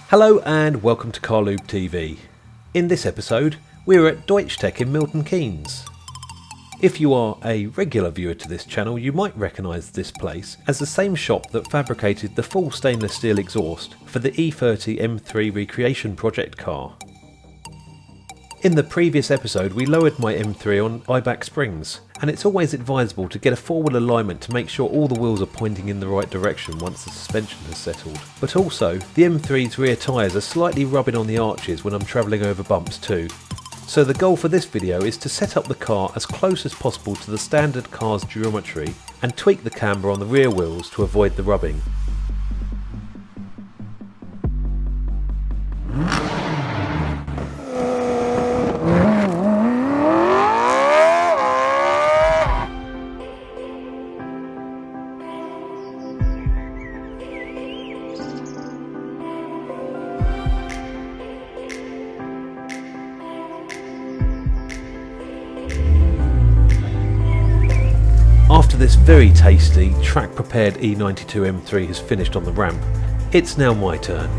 Hello and welcome to Carlube TV. In this episode, we're at Deutsch Tech in Milton Keynes. If you are a regular viewer to this channel, you might recognise this place as the same shop that fabricated the full stainless steel exhaust for the E30 M3 recreation project car. In the previous episode, we lowered my M3 on Eibach springs, and it's always advisable to get a forward alignment to make sure all the wheels are pointing in the right direction once the suspension has settled. But also, the M3's rear tyres are slightly rubbing on the arches when I'm travelling over bumps too. So the goal for this video is to set up the car as close as possible to the standard car's geometry and tweak the camber on the rear wheels to avoid the rubbing. After this very tasty, track-prepared E92 M3 has finished on the ramp, it's now my turn.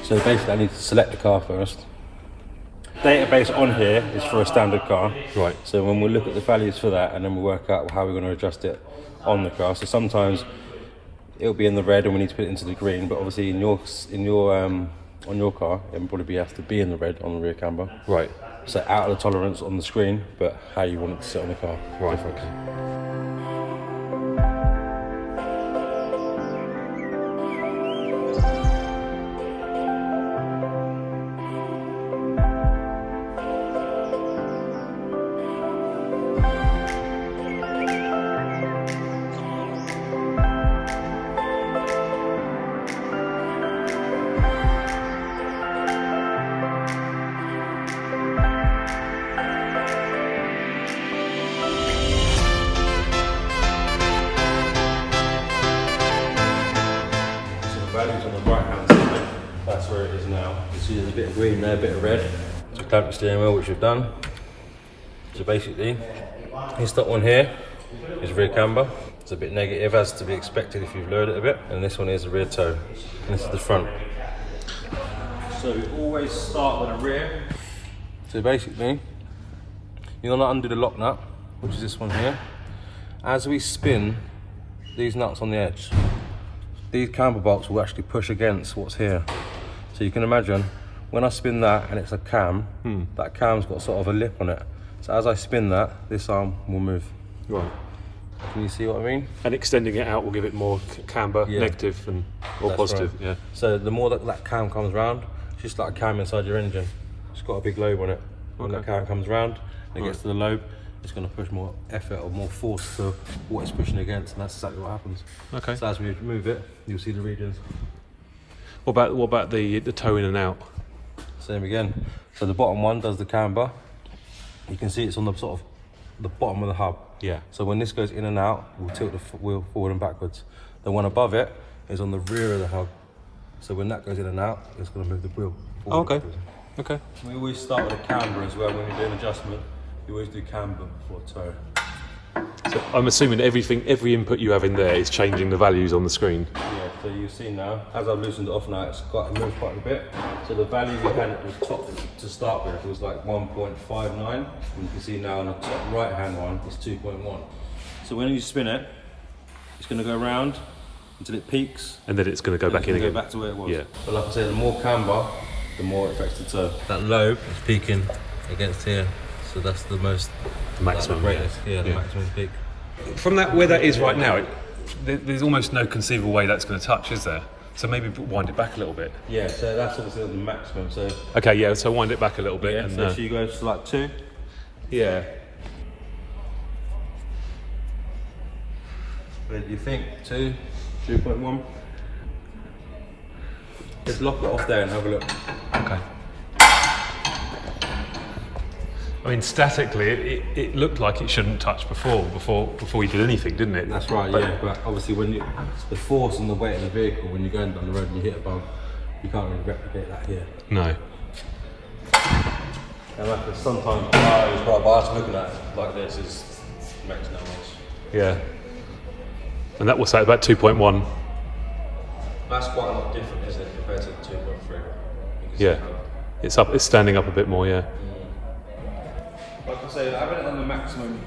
So basically I need to select the car first. Database on here is for a standard car. Right. So when we look at the values for that and then we'll work out how we're going to adjust it on the car. So sometimes it'll be in the red and we need to put it into the green, but obviously on your car it will probably have to be in the red on the rear camber. Right. So out of the tolerance on the screen, but how you want it to sit on the car. Right. Different. Values on the right hand side, that's where it is now. You see there's a bit of green there, a bit of red. So clamp the steering wheel, which we've done. So basically, this top one here is rear camber. It's a bit negative, as to be expected if you've lowered it a bit. And this one is the rear toe, and this is the front. So we always start with the rear. So basically, you're gonna undo the lock nut, which is this one here. As we spin these nuts on the edge, these camber bolts will actually push against what's here. So you can imagine, when I spin that and it's a cam, that cam's got sort of a lip on it. So as I spin that, this arm will move. Right. Can you see what I mean? And extending it out will give it more camber, negative and or That's positive. right. Yeah. So the more that cam comes round, it's just like a cam inside your engine. It's got a big lobe on it. When the cam comes round, and it gets to the lobe, it's going to push more effort or more force to what it's pushing against, and that's exactly what happens. Okay. So as we move it, you'll see the regions. What about the toe in and out? Same again. So the bottom one does the camber. You can see it's on the sort of the bottom of the hub. Yeah. So when this goes in and out, we'll tilt the wheel forward and backwards. The one above it is on the rear of the hub. So when that goes in and out, it's going to move the wheel forward. Oh, okay. Backwards. Okay. We always start with a camber as well. When you're doing adjustment, you always do camber before toe. So I'm assuming every input you have in there is changing the values on the screen. Yeah, so you see now, as I've loosened it off now, it moves quite a bit. So the value we had at the top to start with was like 1.59. And you can see now on the top right hand one is 2.1. So when you spin it, it's going to go around until it peaks. And then it's going to go back in again. Go back to where it was. Yeah. But like I said, the more camber, the more it affects the toe. That lobe is peaking against here. So that's the most... The maximum, the maximum peak. From where that is right now, there's almost no conceivable way that's going to touch, is there? So maybe wind it back a little bit. Yeah, so that's obviously the maximum. So okay, yeah. So wind it back a little bit. yeah, and, so if you go to like 2. Yeah. Where do you think? 2, 2.1. Just lock it off there and have a look. Okay. I mean, statically, it looked like it shouldn't touch before you did anything, didn't it? That's right, yeah. But obviously, when the force and the weight of the vehicle, when you're going down the road and you hit a bump, you can't really replicate that here. No. And like sometimes right by us looking at it like this makes no sense. Yeah. And that was about 2.1. That's quite a lot different, isn't it, compared to the 2.3? Yeah. It's standing up a bit more, yeah. Like I say, having it on the maximum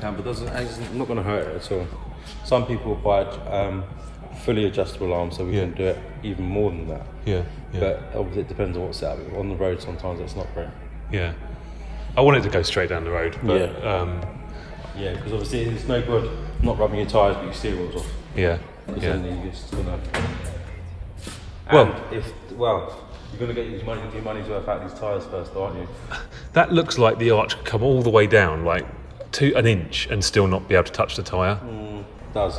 camber it's not going to hurt it at all. Some people buy fully adjustable arms, so we can do it even more than that. Yeah. But obviously it depends on what setup. On the road, sometimes it's not great. Yeah. I wanted to go straight down the road, but yeah, because obviously it's no good not rubbing your tyres, but your steering wheels off. Yeah. Because Yeah. then you're just gonna. Well, you're gonna get your money's worth out of these tyres first, aren't you? that looks like the arch could come all the way down, like an inch, and still not be able to touch the tyre. It does.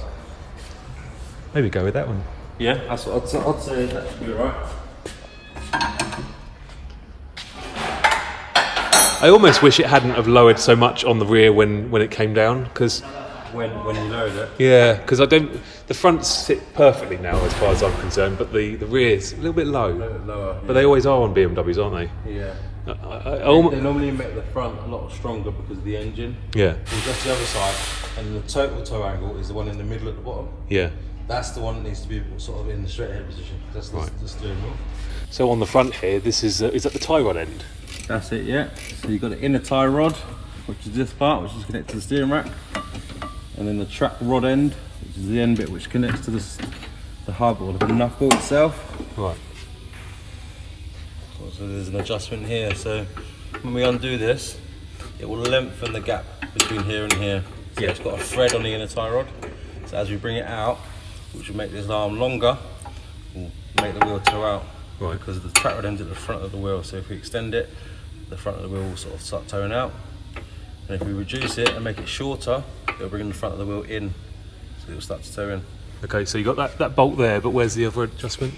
Maybe go with that one. Yeah, that's what I'd say. That should be alright. I almost wish it hadn't have lowered so much on the rear when it came down, because When you load it. yeah, because the fronts sit perfectly now as far as I'm concerned, but the rear's a little bit low. Lower. But they always are on BMWs, aren't they? Yeah. They They normally make the front a lot stronger because of the engine. Yeah, Well, that's the other side, and the total toe angle is the one in the middle at the bottom. yeah. That's the one that needs to be sort of in the straight ahead position. That's the steering wheel. So on the front here, this is at the tie rod end. That's it, yeah. So you've got the inner tie rod, which is this part, which is connected to the steering rack. And then the track rod end, which is the end bit which connects to the hub or the knuckle itself. Right. So there's an adjustment here. So when we undo this, it will lengthen the gap between here and here. So it's got a thread on the inner tie rod. So as we bring it out, which will make this arm longer, we'll make the wheel toe out. Right. Because the track rod ends at the front of the wheel. So if we extend it, the front of the wheel will sort of start toeing out. And if we reduce it and make it shorter, it'll bring the front of the wheel in, so it'll start to toe in. Okay, so you got that bolt there, but where's the other adjustment?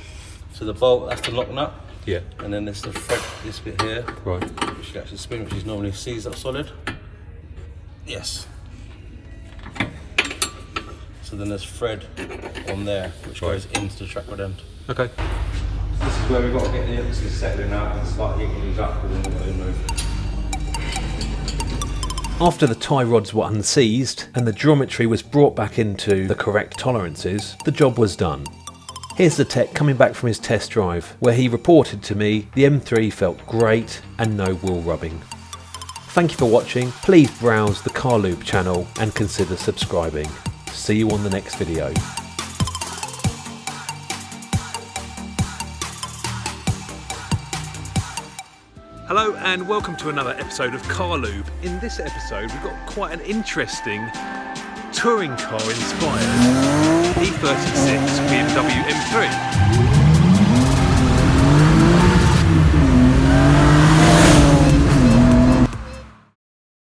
So the bolt, that's the lock nut. Yeah. And then there's the thread, this bit here, Right. which you actually spin, which is normally sees that solid. Yes. So then there's thread on there, which goes into the track rod end. Okay. This is where we've got to get the emphasis settling out and start heating these up and then we'll move. After the tie rods were unseized and the geometry was brought back into the correct tolerances, the job was done. Here's the tech coming back from his test drive, where he reported to me the M3 felt great and no wool rubbing. Thank you for watching. Please browse the Car Loop channel and consider subscribing. See you on the next video. Hello and welcome to another episode of Car Loop. In this episode we've got quite an interesting touring car inspired E36 BMW M3.